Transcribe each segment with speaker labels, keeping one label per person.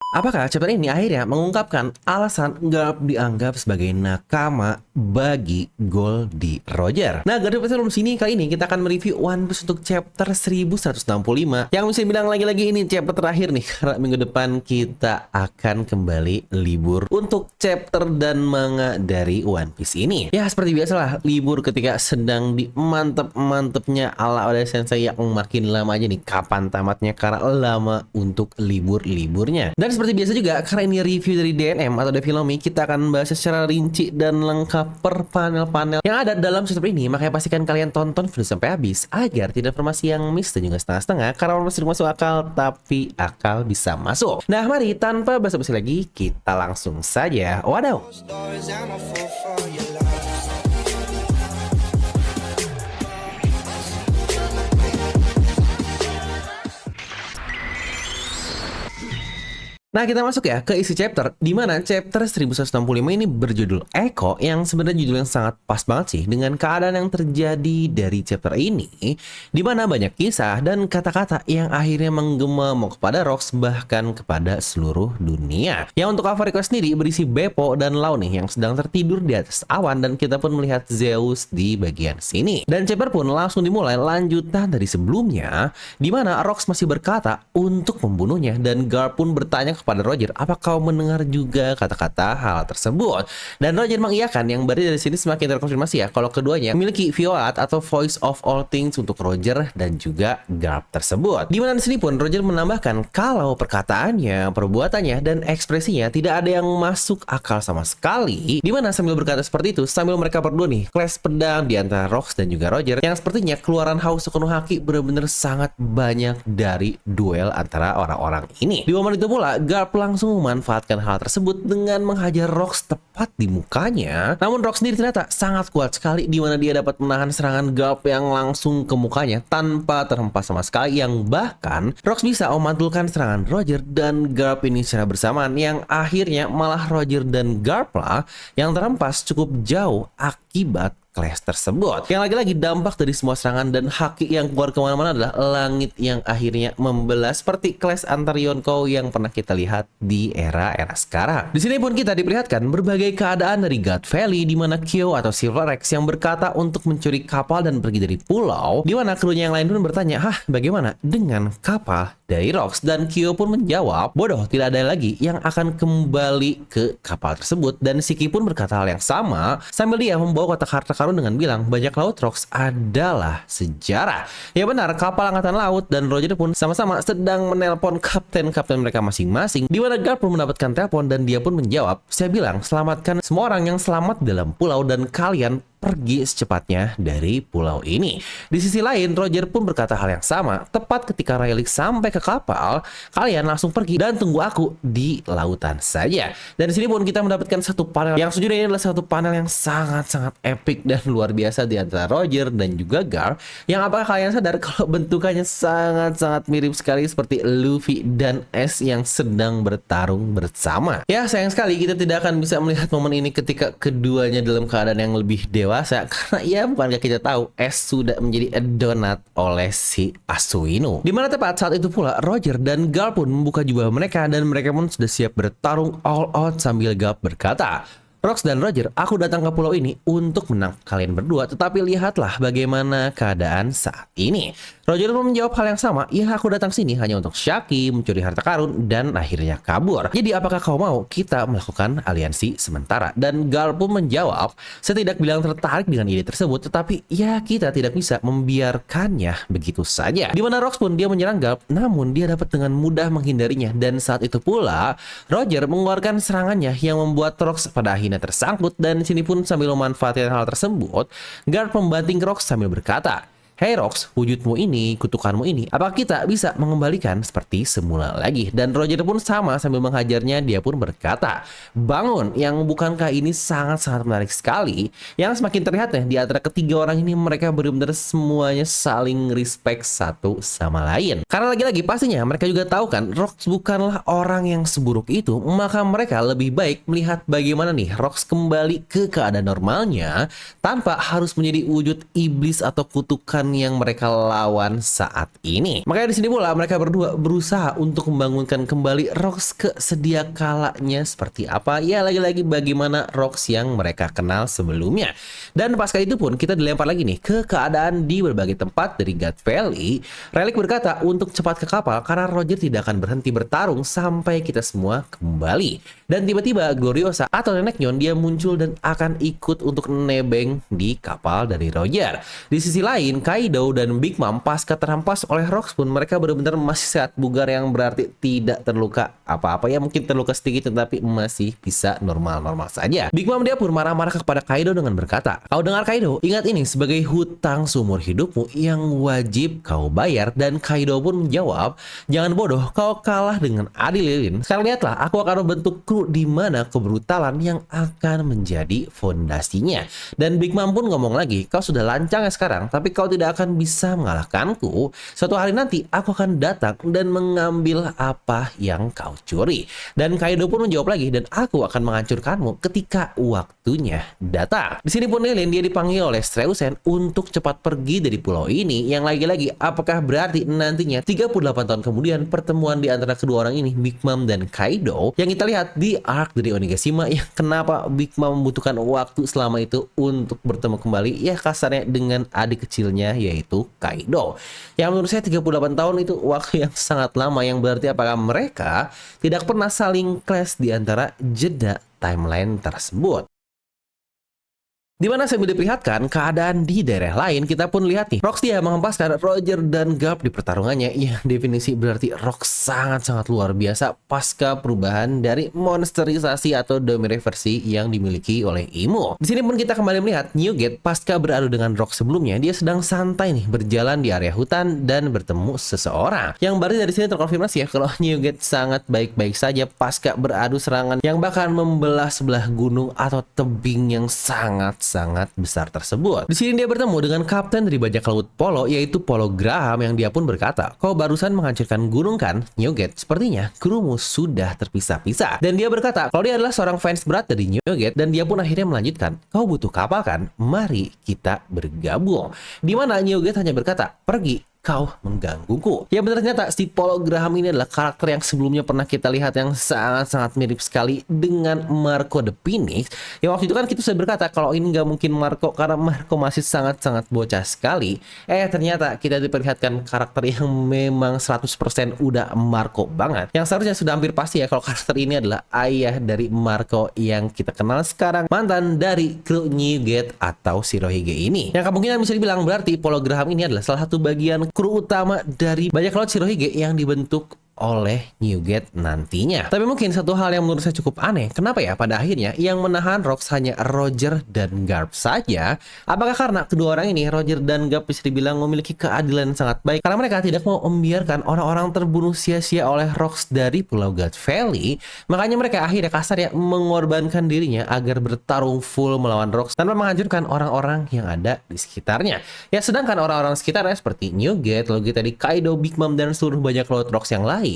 Speaker 1: Apakah chapter ini akhirnya mengungkapkan alasan Garp dianggap sebagai nakama bagi Goldie Roger? Nah, dari episode sini kali ini kita akan mereview One Piece untuk chapter 1165 yang bisa bilang lagi-lagi ini chapter terakhir nih, karena minggu depan kita akan kembali libur untuk chapter dan manga dari One Piece ini. Ya, seperti biasalah, libur ketika sedang di mantep-mantepnya ala Oda Sensei yang makin lama aja nih kapan tamatnya, karena lama untuk libur-liburnya. Dan seperti biasa juga, karena ini review dari DNM atau Devilomi, kita akan bahas secara rinci dan lengkap per panel-panel yang ada dalam chapter ini. Makanya pastikan kalian tonton video sampai habis agar tidak informasi yang miss dan juga setengah-setengah, karena masih masuk akal tapi akal bisa masuk. Nah, mari tanpa basa-basi lagi kita langsung saja. Wadaw. Nah, kita masuk ya ke isi chapter, di mana chapter 1165 ini berjudul Echo, yang sebenarnya judul yang sangat pas banget sih dengan keadaan yang terjadi dari chapter ini, di mana banyak kisah dan kata-kata yang akhirnya menggema mau kepada Rocks bahkan kepada seluruh dunia. Yang untuk cover request sendiri berisi Beppo dan Lau nih yang sedang tertidur di atas awan, dan kita pun melihat Zeus di bagian sini. Dan chapter pun langsung dimulai lanjutan dari sebelumnya, di mana Rocks masih berkata untuk membunuhnya, dan Garp pun bertanya kepada Roger, apa kau mendengar juga kata-kata hal tersebut? Dan Roger mengiyakan, yang berarti dari sini semakin terkonfirmasi ya kalau keduanya memiliki Violat atau Voice of All Things untuk Roger dan juga Garp tersebut. Dimana di sini pun Roger menambahkan kalau perkataannya, perbuatannya, dan ekspresinya tidak ada yang masuk akal sama sekali. Dimana sambil berkata seperti itu, sambil mereka berdua nih clash pedang di antara Rocks dan juga Roger, yang sepertinya keluaran Hausu Konohaki benar-benar sangat banyak dari duel antara orang-orang ini. Di momen itu pula Garp langsung memanfaatkan hal tersebut dengan menghajar Rocks tepat di mukanya. Namun Rocks sendiri ternyata sangat kuat sekali, di mana dia dapat menahan serangan Garp yang langsung ke mukanya tanpa terhempas sama sekali, yang bahkan Rocks bisa memantulkan serangan Roger dan Garp ini secara bersamaan, yang akhirnya malah Roger dan Garp lah yang terhempas cukup jauh akibat clash tersebut. Yang lagi-lagi dampak dari semua serangan dan haki yang keluar kemana-mana adalah langit yang akhirnya membelah, seperti clash antar Yonkou yang pernah kita lihat di era-era sekarang. Di sini pun kita diperlihatkan berbagai keadaan dari God Valley, di mana Kyo atau Silver Rex yang berkata untuk mencuri kapal dan pergi dari pulau, di mana krunya yang lain pun bertanya, hah, bagaimana dengan kapal dari Rocks? Dan Kyo pun menjawab, bodoh, tidak ada lagi yang akan kembali ke kapal tersebut. Dan Shiki pun berkata hal yang sama sambil dia membawa kotak harta karun dengan bilang bajak laut Rocks adalah sejarah. Ya benar, kapal angkatan laut dan Roger pun sama-sama sedang menelpon kapten-kapten mereka masing-masing, di mana Garp pun mendapatkan telepon dan dia pun menjawab, saya bilang selamatkan semua orang yang selamat dalam pulau dan kalian pergi secepatnya dari pulau ini. Di sisi lain, Roger pun berkata hal yang sama. Tepat ketika Rayleigh sampai ke kapal, kalian langsung pergi dan tunggu aku di lautan saja. Dan di sini pun kita mendapatkan satu panel yang sejujurnya ini adalah satu panel yang sangat-sangat epic dan luar biasa di antara Roger dan juga Garp. Yang apakah kalian sadar kalau bentukannya sangat-sangat mirip sekali seperti Luffy dan S yang sedang bertarung bersama. Ya, sayang sekali kita tidak akan bisa melihat momen ini ketika keduanya dalam keadaan yang lebih dewasa, karena ya bukankah kita tahu S sudah menjadi donat oleh si Asuino. Dimana tepat saat itu pula Roger dan Garp pun membuka jubah mereka dan mereka pun sudah siap bertarung all out sambil Garp berkata, Rocks dan Roger, aku datang ke pulau ini untuk menang kalian berdua, tetapi lihatlah bagaimana keadaan saat ini. Roger pun menjawab hal yang sama, ya aku datang sini hanya untuk Shaki, mencuri harta karun, dan akhirnya kabur. Jadi apakah kau mau kita melakukan aliansi sementara? Dan Garp pun menjawab, saya tidak bilang tertarik dengan ide tersebut, tetapi ya kita tidak bisa membiarkannya begitu saja. Dimana Rocks pun dia menyerang Garp, namun dia dapat dengan mudah menghindarinya, dan saat itu pula Roger mengeluarkan serangannya yang membuat Rocks pada akhirnya tersangkut, dan sini pun sambil memanfaatkan hal tersebut, Garp membanting Rocks sambil berkata, Hey Rocks, wujudmu ini, kutukanmu ini, apakah kita bisa mengembalikan seperti semula lagi? Dan Roger pun sama sambil menghajarnya, dia pun berkata, bangun, yang bukankah ini sangat-sangat menarik sekali? Yang semakin terlihat di antara ketiga orang ini mereka benar-benar semuanya saling respect satu sama lain. Karena lagi-lagi pastinya mereka juga tahu kan, Rocks bukanlah orang yang seburuk itu, maka mereka lebih baik melihat bagaimana nih Rocks kembali ke keadaan normalnya tanpa harus menjadi wujud iblis atau kutukan orang yang mereka lawan saat ini. Makanya di sini pula mereka berdua berusaha untuk membangunkan kembali Rox ke sedia kalanya seperti apa. Ya lagi-lagi bagaimana Rox yang mereka kenal sebelumnya. Dan pasca itu pun kita dilempar lagi nih ke keadaan di berbagai tempat dari God Valley. Relic berkata untuk cepat ke kapal karena Roger tidak akan berhenti bertarung sampai kita semua kembali. Dan tiba-tiba Gloriosa atau Nenek Nyon dia muncul dan akan ikut untuk nebeng di kapal dari Roger. Di sisi lain, Kaido dan Big Mom pasca terampas oleh Rox pun mereka benar-benar masih sehat bugar yang berarti tidak terluka apa-apa. Ya mungkin terluka sedikit tetapi masih bisa normal-normal saja. Big Mom dia pun marah-marah kepada Kaido dengan berkata, "Kau dengar Kaido, ingat ini sebagai hutang seumur hidupmu yang wajib kau bayar." Dan Kaido pun menjawab, "Jangan bodoh, kau kalah dengan Adi Lilin. Sekarang lihatlah, aku akan membentuk kru di mana kebrutalan yang akan menjadi fondasinya." Dan Big Mom pun ngomong lagi, "Kau sudah lancang ya sekarang, tapi kau tidak akan bisa mengalahkanku. Suatu hari nanti aku akan datang dan mengambil apa yang kau curi." Dan Kaido pun menjawab lagi, "Dan aku akan menghancurkanmu ketika waktunya datang." Di sini pun Lilin dia dipanggil oleh Streusen untuk cepat pergi dari pulau ini. Yang lagi-lagi apakah berarti nantinya 38 tahun kemudian pertemuan di antara kedua orang ini, Big Mom dan Kaido, yang kita lihat di arc dari Onigashima, yang kenapa Big Mom membutuhkan waktu selama itu untuk bertemu kembali, ya kasarnya dengan adik kecilnya yaitu Kaido. Yang menurut saya 38 tahun itu waktu yang sangat lama, yang berarti apakah mereka tidak pernah saling clash di antara jeda timeline tersebut. Di mana sambil diperlihatkan keadaan di daerah lain, kita pun lihat nih Rox dia menghempaskan Roger dan Garp di pertarungannya. Ya definisi berarti Rox sangat-sangat luar biasa pasca perubahan dari monsterisasi atau Domire versi yang dimiliki oleh Imo. Di sini pun kita kembali melihat Newgate pasca beradu dengan Rox sebelumnya, dia sedang santai nih berjalan di area hutan dan bertemu seseorang. Yang berarti dari sini terkonfirmasi ya kalau Newgate sangat baik-baik saja pasca beradu serangan yang bahkan membelah sebelah gunung atau tebing yang sangat besar tersebut. Di sini dia bertemu dengan kapten dari bajak laut Polo, yaitu Polo Graham, yang dia pun berkata, "Kau barusan menghancurkan gunung kan, Newgate? Sepertinya krumu sudah terpisah-pisah." Dan dia berkata kalau dia adalah seorang fans berat dari Newgate, dan dia pun akhirnya melanjutkan, "Kau butuh kapal kan? Mari kita bergabung." Di mana Newgate hanya berkata, "Pergi, kau menggangguku." Ya benar, ternyata si Polo Graham ini adalah karakter yang sebelumnya pernah kita lihat yang sangat-sangat mirip sekali dengan Marco the Phoenix. Ya waktu itu kan kita sudah berkata kalau ini nggak mungkin Marco karena Marco masih sangat-sangat bocah sekali. Ternyata kita diperlihatkan karakter yang memang 100% udah Marco banget. Yang seharusnya sudah hampir pasti ya kalau karakter ini adalah ayah dari Marco yang kita kenal sekarang, mantan dari kru Newgate atau Shirohige ini. Yang kemungkinan bisa dibilang berarti Polo Graham ini adalah salah satu bagian kru utama dari bajak laut Shirohige yang dibentuk oleh Newgate nantinya. Tapi mungkin satu hal yang menurut saya cukup aneh, kenapa ya pada akhirnya yang menahan Rox hanya Roger dan Garp saja? Apakah karena kedua orang ini, Roger dan Garp, bisa dibilang memiliki keadilan yang sangat baik karena mereka tidak mau membiarkan orang-orang terbunuh sia-sia oleh Rox dari Pulau God Valley? Makanya mereka akhirnya kasarnya mengorbankan dirinya agar bertarung full melawan Rox tanpa menghancurkan orang-orang yang ada di sekitarnya. Ya sedangkan orang-orang sekitarnya seperti Newgate, lalu tadi Kaido, Big Mom, dan seluruh bajak laut Rox yang lain,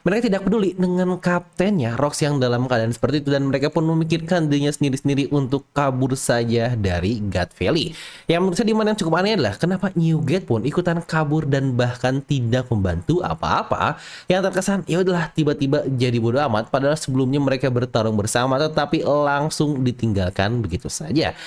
Speaker 1: mereka tidak peduli dengan kaptennya Rox yang dalam keadaan seperti itu, dan mereka pun memikirkan dirinya sendiri-sendiri untuk kabur saja dari God Valley. Yang menurut saya dimana yang cukup aneh adalah kenapa Newgate pun ikutan kabur dan bahkan tidak membantu apa-apa. Yang terkesan ya udahlah tiba-tiba jadi bodo amat, padahal sebelumnya mereka bertarung bersama tetapi langsung ditinggalkan begitu saja.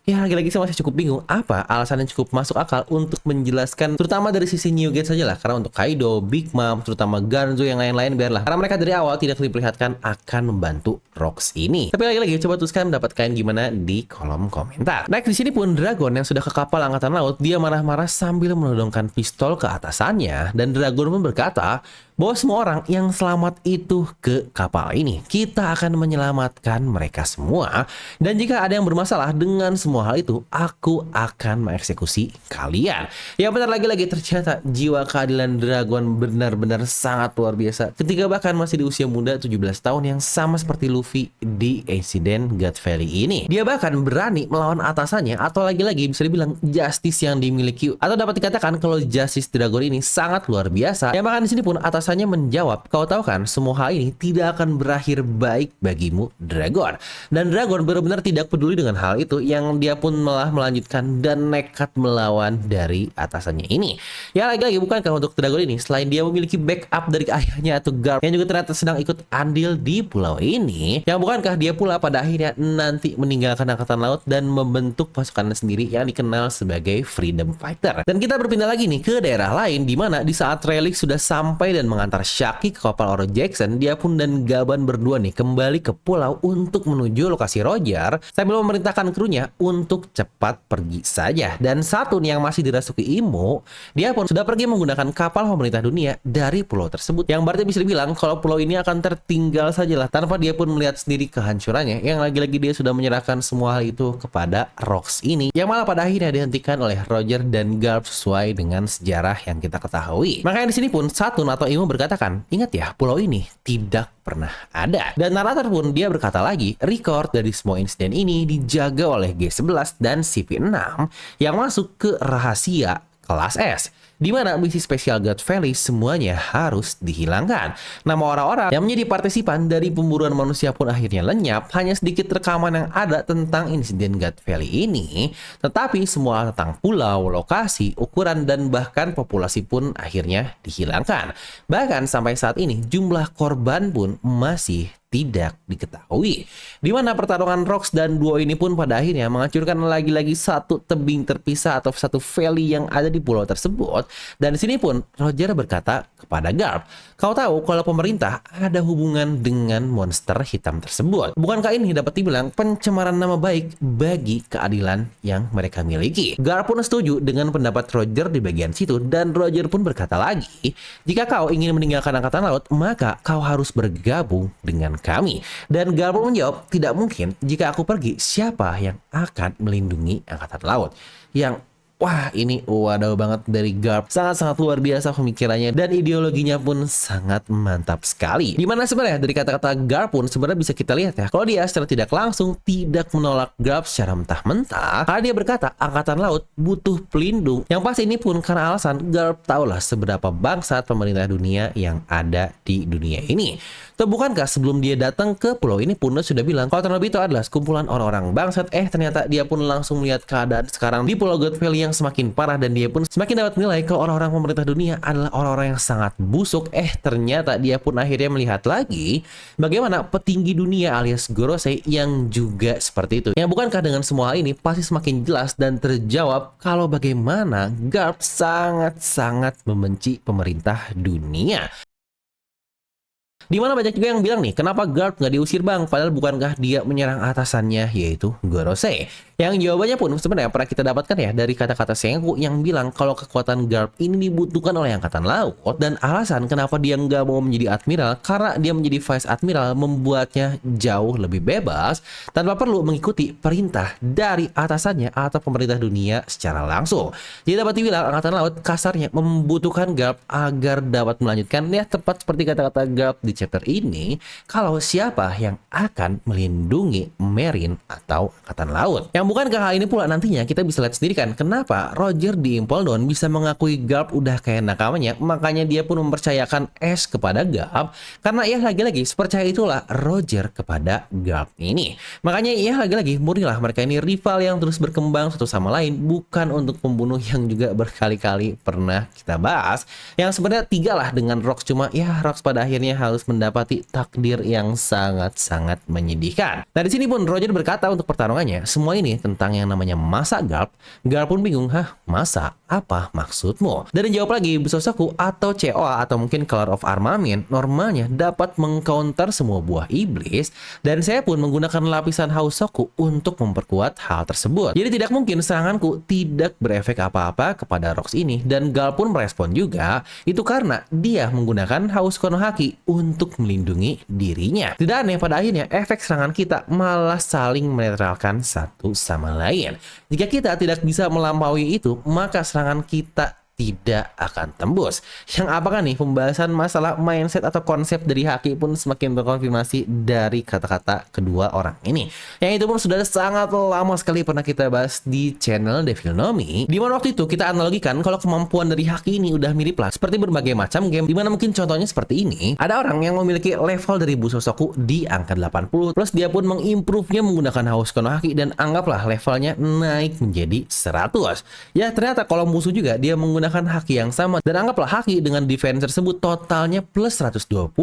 Speaker 1: Ya lagi-lagi saya masih cukup bingung apa alasan yang cukup masuk akal untuk menjelaskan, terutama dari sisi Newgate saja lah, karena untuk Kaido, Big Mom, terutama Ganzo yang lain-lain biarlah, karena mereka dari awal tidak diperlihatkan akan membantu Rox ini. Tapi lagi-lagi coba tuliskan pendapat kalian gimana di kolom komentar. Next di sini pun Dragon yang sudah ke kapal angkatan laut, dia marah-marah sambil menodongkan pistol ke atasannya, dan Dragon pun berkata bahwa semua orang yang selamat itu ke kapal ini, kita akan menyelamatkan mereka semua, dan jika ada yang bermasalah dengan semua hal itu, aku akan mengeksekusi kalian. Ya benar, lagi-lagi ternyata jiwa keadilan Dragon benar-benar sangat luar biasa ketika bahkan masih di usia muda 17 tahun yang sama seperti Luffy di insiden God Valley ini. Dia bahkan berani melawan atasannya, atau lagi-lagi bisa dibilang justice yang dimiliki, atau dapat dikatakan kalau justice Dragon ini sangat luar biasa. Yang bahkan di sini pun atasan atasannya menjawab, kau tahu kan semua hal ini tidak akan berakhir baik bagimu, Dragon. Dan Dragon benar-benar tidak peduli dengan hal itu, yang dia pun malah melanjutkan dan nekat melawan dari atasannya ini. Ya lagi-lagi bukankah untuk Dragon ini, selain dia memiliki backup dari ayahnya atau Garp yang juga ternyata sedang ikut andil di pulau ini, yang bukankah dia pula pada akhirnya nanti meninggalkan angkatan laut dan membentuk pasukan sendiri yang dikenal sebagai Freedom Fighter. Dan kita berpindah lagi nih ke daerah lain, di mana di saat Rayleigh sudah sampai dan mengantar Shaki ke kapal Oro Jackson, dia pun dan Gaban berdua nih kembali ke pulau untuk menuju lokasi Roger sambil memerintahkan krunya untuk cepat pergi saja. Dan satu nih yang masih dirasuki Imo, dia pun sudah pergi menggunakan kapal pemerintah dunia dari pulau tersebut, yang berarti bisa dibilang kalau pulau ini akan tertinggal sajalah tanpa dia pun melihat sendiri kehancurannya, yang lagi-lagi dia sudah menyerahkan semua hal itu kepada Rox ini, yang malah pada akhirnya dihentikan oleh Roger dan Garp sesuai dengan sejarah yang kita ketahui. Makanya di sini pun Saturn atau Imo berkatakan, ingat ya, pulau ini tidak pernah ada. Dan narator pun dia berkata lagi, record dari semua insiden ini dijaga oleh G11 dan CP6 yang masuk ke rahasia kelas S, di mana misi spesial God Valley semuanya harus dihilangkan. Nama orang-orang yang menjadi partisipan dari pemburuan manusia pun akhirnya lenyap. Hanya sedikit rekaman yang ada tentang insiden God Valley ini, tetapi semua tentang pulau, lokasi, ukuran, dan bahkan populasi pun akhirnya dihilangkan. Bahkan sampai saat ini jumlah korban pun masih tidak diketahui. Di mana pertarungan Rox dan duo ini pun pada akhirnya menghancurkan lagi-lagi satu tebing terpisah atau satu valley yang ada di pulau tersebut. Dan di sini pun Roger berkata kepada Garp, kau tahu kalau pemerintah ada hubungan dengan monster hitam tersebut. Bukankah ini dapat dibilang pencemaran nama baik bagi keadilan yang mereka miliki? Garp pun setuju dengan pendapat Roger di bagian situ, dan Roger pun berkata lagi, jika kau ingin meninggalkan angkatan laut, maka kau harus bergabung dengan kami. Dan Garp menjawab, tidak mungkin, jika aku pergi, siapa yang akan melindungi angkatan laut? Yang wah, ini wadaw banget dari Garp. Sangat-sangat luar biasa pemikirannya dan ideologinya pun sangat mantap sekali. Dimana sebenarnya dari kata-kata Garp pun sebenarnya bisa kita lihat ya, kalau dia secara tidak langsung tidak menolak Garp secara mentah-mentah, karena dia berkata angkatan laut butuh pelindung. Yang pasti ini pun karena alasan Garp tahulah seberapa bangsat pemerintah dunia yang ada di dunia ini. Tuh bukankah sebelum dia datang ke pulau ini pun sudah bilang kalau terlebih itu adalah sekumpulan orang-orang bangsat. Ternyata dia pun langsung melihat keadaan sekarang di Pulau God Valley yang semakin parah, dan dia pun semakin dapat menilai kalau orang-orang pemerintah dunia adalah orang-orang yang sangat busuk. Ternyata dia pun akhirnya melihat lagi bagaimana petinggi dunia alias Gorosei yang juga seperti itu. Yang bukankah dengan semua hal ini pasti semakin jelas dan terjawab kalau bagaimana Garp sangat-sangat membenci pemerintah dunia. Dimana banyak juga yang bilang nih, kenapa Garp nggak diusir bang? Padahal bukankah dia menyerang atasannya, yaitu Gorosei? Yang jawabannya pun sebenarnya pernah kita dapatkan ya dari kata-kata Sengoku yang bilang kalau kekuatan Garp ini dibutuhkan oleh angkatan laut, dan alasan kenapa dia nggak mau menjadi admiral karena dia menjadi vice admiral membuatnya jauh lebih bebas tanpa perlu mengikuti perintah dari atasannya atau pemerintah dunia secara langsung. Jadi dapat dibilang angkatan laut kasarnya membutuhkan Garp agar dapat melanjutkan ya tepat seperti kata-kata Garp di chapter ini, kalau siapa yang akan melindungi Marine atau angkatan laut. Yang bukankah hal ini pula nantinya kita bisa lihat sendiri kan kenapa Roger di Impel Down bisa mengakui Garp udah kayak nakamanya, makanya dia pun mempercayakan Ash kepada Garp, karena ya lagi-lagi sepercaya itulah Roger kepada Garp ini. Makanya ya lagi-lagi murnilah mereka ini rival yang terus berkembang satu sama lain, bukan untuk pembunuh yang juga berkali-kali pernah kita bahas, yang sebenarnya tiga lah dengan Rox, cuma ya Rox pada akhirnya harus mendapati takdir yang sangat-sangat menyedihkan. Nah di sini pun Roger berkata untuk pertarungannya, semua ini tentang yang namanya masa Garp. Garp pun bingung, masa? Apa maksudmu? Dan dijawab lagi, Busosaku atau COA atau mungkin Color of Armament normalnya dapat mengcounter semua buah iblis, dan saya pun menggunakan lapisan Hausoku untuk memperkuat hal tersebut. Jadi tidak mungkin seranganku tidak berefek apa-apa kepada Rox ini, dan Garp pun merespon juga, itu karena dia menggunakan Haus Konohaki untuk melindungi dirinya. Tidak aneh pada akhirnya efek serangan kita malah saling menetralkan satu sama lain. Jika kita tidak bisa melampaui itu, maka serangan kita tidak akan tembus. Yang apakah nih pembahasan masalah mindset atau konsep dari Haki pun semakin terkonfirmasi dari kata-kata kedua orang ini. Yang itu pun sudah sangat lama sekali pernah kita bahas di channel Devil Nomi. Di mana waktu itu kita analogikan kalau kemampuan dari Haki ini udah mirip lah seperti berbagai macam game. Dimana mungkin contohnya seperti ini. Ada orang yang memiliki level dari Busoshoku di angka 80. Plus dia pun mengimprove-nya menggunakan House Kono Haki dan anggaplah levelnya naik menjadi 100. Ya ternyata kalau musuh juga dia menggunakan haki yang sama dan anggaplah haki dengan defense tersebut totalnya plus 120,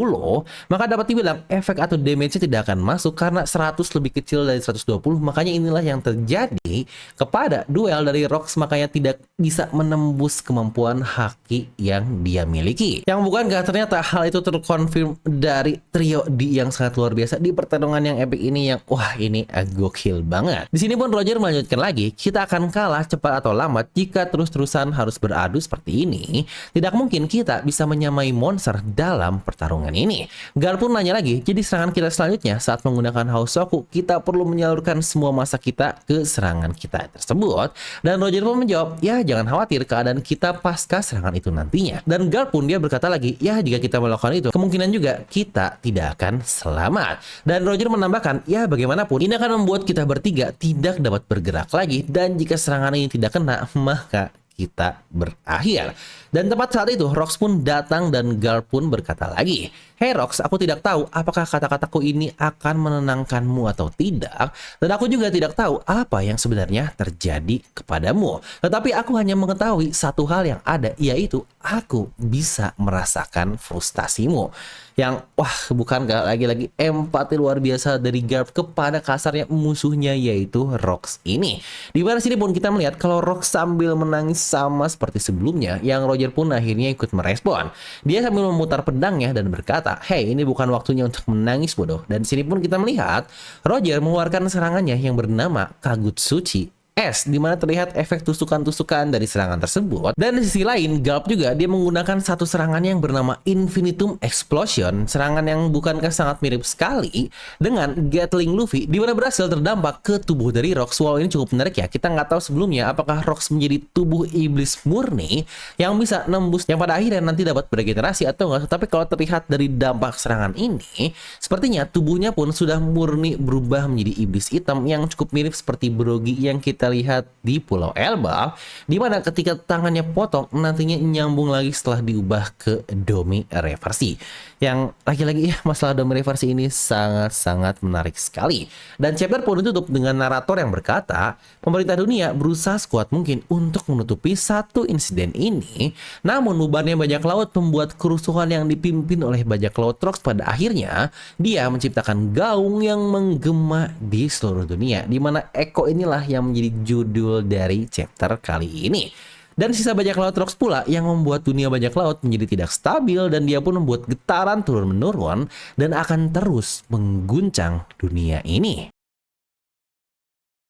Speaker 1: maka dapat dibilang efek atau damage-nya tidak akan masuk karena 100 lebih kecil dari 120. Makanya inilah yang terjadi kepada duel dari Rox, makanya tidak bisa menembus kemampuan haki yang dia miliki. Yang bukankah ternyata hal itu terkonfirm dari trio D yang sangat luar biasa di pertarungan yang epic ini yang wah ini gokil banget. Di sini pun Roger melanjutkan lagi, kita akan kalah cepat atau lambat jika terus-terusan harus beradu seperti ini. Tidak mungkin kita bisa menyamai monster dalam pertarungan ini. Gar pun nanya lagi, jadi serangan kita selanjutnya saat menggunakan Hosoku, kita perlu menyalurkan semua masa kita ke serangan kita tersebut. Dan Roger pun menjawab, ya jangan khawatir keadaan kita pasca serangan itu nantinya. Dan Gar pun dia berkata lagi, ya jika kita melakukan itu, kemungkinan juga kita tidak akan selamat. Dan Roger menambahkan, ya bagaimanapun ini akan membuat kita bertiga tidak dapat bergerak lagi, dan jika serangan ini tidak kena, maka kita berakhir. Dan tepat saat itu Rox pun datang dan Gar pun berkata lagi, "Hey Rox, aku tidak tahu apakah kata-kataku ini akan menenangkanmu atau tidak, dan aku juga tidak tahu apa yang sebenarnya terjadi kepadamu. Tetapi aku hanya mengetahui satu hal yang ada, yaitu aku bisa merasakan frustasimu." Yang wah, bukankah lagi-lagi empati luar biasa dari Garp kepada kasarnya musuhnya yaitu Rox ini. Di mana sini pun kita melihat kalau Rox sambil menangis sama seperti sebelumnya, yang Roger pun akhirnya ikut merespon. Dia sambil memutar pedangnya dan berkata, "Hey, ini bukan waktunya untuk menangis bodoh." Dan di sini pun kita melihat Roger mengeluarkan serangannya yang bernama Kagutsuchi S, di mana terlihat efek tusukan-tusukan dari serangan tersebut. Dan di sisi lain, Garp juga dia menggunakan satu serangan yang bernama Infinitum Explosion, serangan yang bukankah sangat mirip sekali dengan Gatling Luffy, di mana berhasil terdampak ke tubuh dari Rox. Wow, ini cukup menarik ya. Kita nggak tahu sebelumnya apakah Rox menjadi tubuh iblis murni yang bisa nembus, yang pada akhirnya nanti dapat beregenerasi atau enggak. Tapi kalau terlihat dari dampak serangan ini, sepertinya tubuhnya pun sudah murni berubah menjadi iblis hitam yang cukup mirip seperti Brogy yang kita lihat di Pulau Elbaf, di mana ketika tangannya potong nantinya nyambung lagi setelah diubah ke Domi Reversi. Yang lagi-lagi ya, masalah Domi Reversi ini sangat-sangat menarik sekali. Dan chapter pun ditutup dengan narator yang berkata, pemerintah dunia berusaha sekuat mungkin untuk menutupi satu insiden ini, namun bubarnya bajak laut membuat kerusuhan yang dipimpin oleh bajak laut Rox pada akhirnya dia menciptakan gaung yang menggema di seluruh dunia, di mana Eko inilah yang menjadi judul dari chapter kali ini. Dan sisa bajak laut Rox pula yang membuat dunia bajak laut menjadi tidak stabil, dan dia pun membuat getaran turun-menurun dan akan terus mengguncang dunia ini.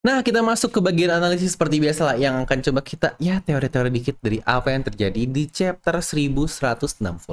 Speaker 1: Nah, kita masuk ke bagian analisis seperti biasa lah, yang akan coba kita ya teori-teori dikit dari apa yang terjadi di chapter 1165.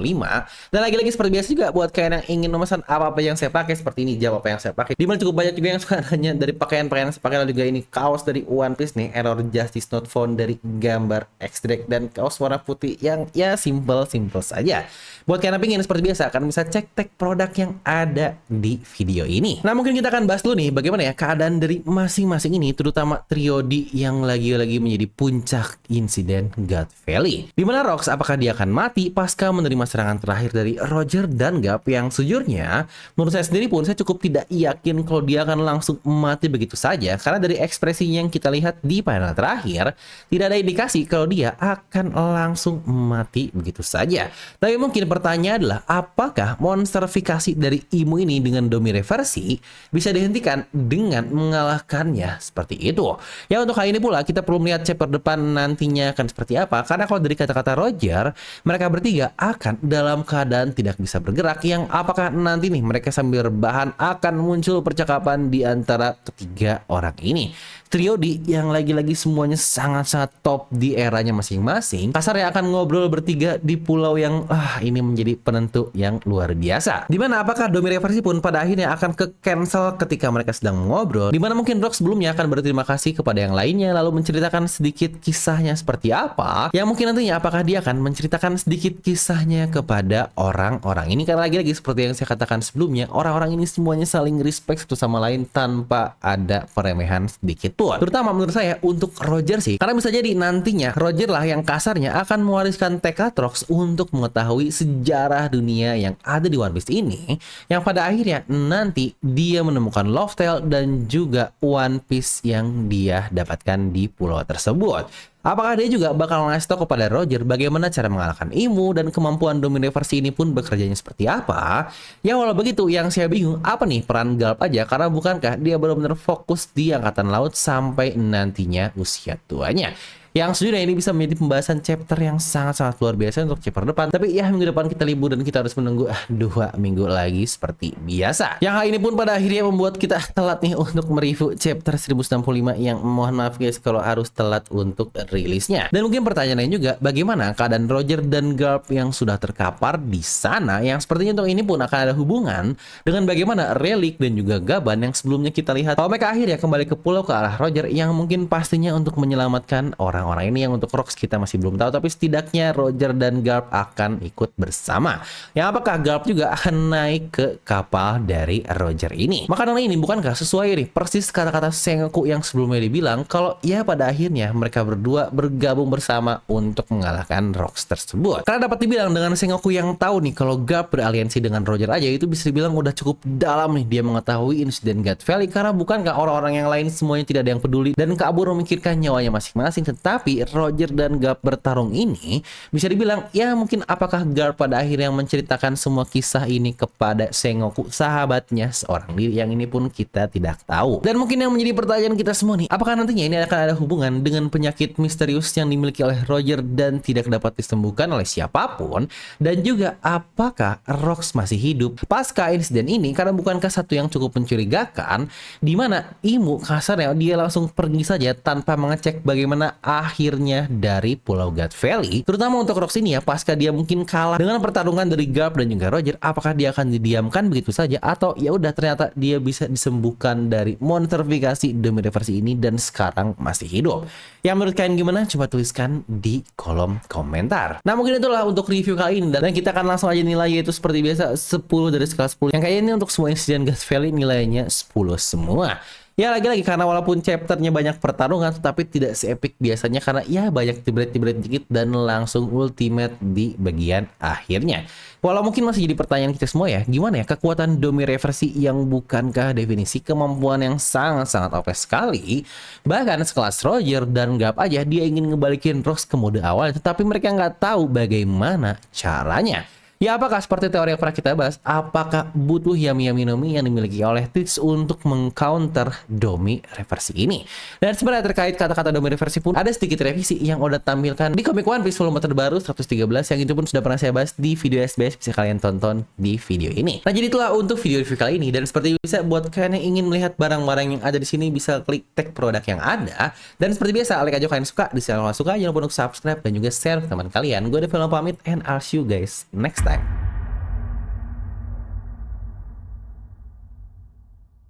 Speaker 1: Dan lagi-lagi seperti biasa juga buat kalian yang ingin memesan apa-apa yang saya pakai seperti ini, jawab apa yang saya pakai. Dimana cukup banyak juga yang suka nanya dari pakaian-pakaian yang saya pakai, lalu juga ini kaos dari One Piece nih, Error Justice Not Found dari gambar X-Drake, dan kaos warna putih yang ya simple saja. Buat kalian yang ingin seperti biasa, kalian bisa cek tag produk yang ada di video ini. Nah, mungkin kita akan bahas dulu nih bagaimana ya keadaan dari masing-masing ini, terutama trio D yang lagi-lagi menjadi puncak insiden God Valley. Dimana Rox, apakah dia akan mati pasca menerima serangan terakhir dari Roger dan Garp, yang sejujurnya menurut saya sendiri pun saya cukup tidak yakin kalau dia akan langsung mati begitu saja, karena dari ekspresi yang kita lihat di panel terakhir tidak ada indikasi kalau dia akan langsung mati begitu saja. Tapi mungkin pertanyaan adalah apakah monsterfikasi dari Imu ini dengan Domi Reversi bisa dihentikan dengan mengalahkannya seperti itu. Ya, untuk kali ini pula kita perlu melihat chapter depan nantinya akan seperti apa, karena kalau dari kata-kata Roger, mereka bertiga akan dalam keadaan tidak bisa bergerak, yang apakah nanti nih mereka sambil rebahan akan muncul percakapan di antara ketiga orang ini. trio yang lagi-lagi semuanya sangat-sangat top di eranya masing-masing. Kasarnya akan ngobrol bertiga di pulau yang ini menjadi penentu yang luar biasa. Dimana apakah Domi Reversi pun pada akhirnya akan ke cancel ketika mereka sedang ngobrol. Dimana mungkin Rock sebelumnya akan berterima kasih kepada yang lainnya lalu menceritakan sedikit kisahnya seperti apa. Yang mungkin nantinya apakah dia akan menceritakan sedikit kisahnya kepada orang-orang ini. Karena lagi-lagi seperti yang saya katakan sebelumnya, orang-orang ini semuanya saling respect satu sama lain tanpa ada peremehan sedikit pun. Terutama menurut saya untuk Roger sih. Karena bisa jadi nantinya Roger lah yang kasarnya akan mewariskan tekad Rocks untuk mengetahui sejarah dunia yang ada di One Piece ini. Yang pada akhirnya nanti dia menemukan Loftel dan juga One Piece yang dia dapatkan di pulau tersebut. Apakah dia juga bakal ngasih tau kepada Roger bagaimana cara mengalahkan Imu dan kemampuan Domi Reversi ini pun bekerjanya seperti apa? Ya walau begitu, yang saya bingung apa nih peran Garp aja, karena bukankah dia benar-benar fokus di Angkatan Laut sampai nantinya usia tuanya. Yang sejujurnya ini bisa menjadi pembahasan chapter yang sangat-sangat luar biasa untuk chapter depan. Tapi ya minggu depan kita libur dan kita harus menunggu 2 minggu lagi seperti biasa. Yang hal ini pun pada akhirnya membuat kita telat nih untuk mereview chapter 1065 yang mohon maaf guys kalau harus telat untuk rilisnya. Dan mungkin pertanyaan lain juga, bagaimana keadaan Roger dan Garp yang sudah terkapar di sana, yang sepertinya untuk ini pun akan ada hubungan dengan bagaimana Relic dan juga Gaban yang sebelumnya kita lihat kalau mereka akhirnya kembali ke pulau ke arah Roger, yang mungkin pastinya untuk menyelamatkan orang ini. Yang untuk Rocks kita masih belum tahu, tapi setidaknya Roger dan Garp akan ikut bersama. Yang apakah Garp juga akan naik ke kapal dari Roger ini? Maka karena ini bukankah sesuai nih persis kata-kata Sengoku yang sebelumnya dibilang kalau ya pada akhirnya mereka berdua bergabung bersama untuk mengalahkan Rocks tersebut. Karena dapat dibilang dengan Sengoku yang tahu nih kalau Garp beraliansi dengan Roger aja itu bisa dibilang udah cukup dalam nih dia mengetahui insiden God Valley, karena bukankah orang-orang yang lain semuanya tidak ada yang peduli dan kabur memikirkan nyawanya masing-masing. Tapi Roger dan Garp bertarung ini bisa dibilang ya mungkin apakah Garp pada akhirnya menceritakan semua kisah ini kepada Sengoku, sahabatnya seorang diri, yang ini pun kita tidak tahu. Dan mungkin yang menjadi pertanyaan kita semua nih, apakah nantinya ini akan ada hubungan dengan penyakit misterius yang dimiliki oleh Roger dan tidak dapat disembuhkan oleh siapapun, dan juga apakah Rocks masih hidup pasca insiden ini, karena bukankah satu yang cukup mencurigakan dimana Imu kasarnya dia langsung pergi saja tanpa mengecek bagaimana akhirnya dari Pulau God Valley, terutama untuk Rocks ini ya, pasca dia mungkin kalah dengan pertarungan dari Garp dan juga Roger, apakah dia akan didiamkan begitu saja atau ya udah ternyata dia bisa disembuhkan dari monsterfikasi Domi Reversi ini dan sekarang masih hidup. Yang menurut kalian gimana? Coba tuliskan di kolom komentar. Nah mungkin itulah untuk review kali ini, dan kita akan langsung aja nilai, yaitu seperti biasa 10 dari skala 10. Yang kayaknya ini untuk semua insiden God Valley nilainya 10 semua. Ya lagi-lagi karena walaupun chapternya banyak pertarungan tetapi tidak seepik biasanya, karena ya banyak tibret-tibret dikit dan langsung ultimate di bagian akhirnya. Walau mungkin masih jadi pertanyaan kita semua ya, gimana ya kekuatan Domi Reversi yang bukankah definisi kemampuan yang sangat-sangat OP sekali. Bahkan sekelas Roger dan Garp aja dia ingin ngebalikin Rocks ke mode awal, tetapi mereka nggak tahu bagaimana caranya. Ya apakah seperti teori yang pernah kita bahas, apakah butuh Yami Yami no Mi yang dimiliki oleh Teach untuk mengcounter Domi Reversi ini? Dan sebenarnya terkait kata-kata Domi Reversi pun ada sedikit revisi yang udah tampilkan di komik One Piece volume terbaru 113, yang itu pun sudah pernah saya bahas di video SBS, bisa kalian tonton di video ini. Nah jadi itulah untuk video review kali ini, dan seperti biasa buat kalian yang ingin melihat barang-barang yang ada di sini bisa klik tag produk yang ada, dan seperti biasa like aja kalian suka, di channel suka jangan lupa untuk subscribe dan juga share ke teman kalian. Gue Devil pamit and I'll see you guys next time.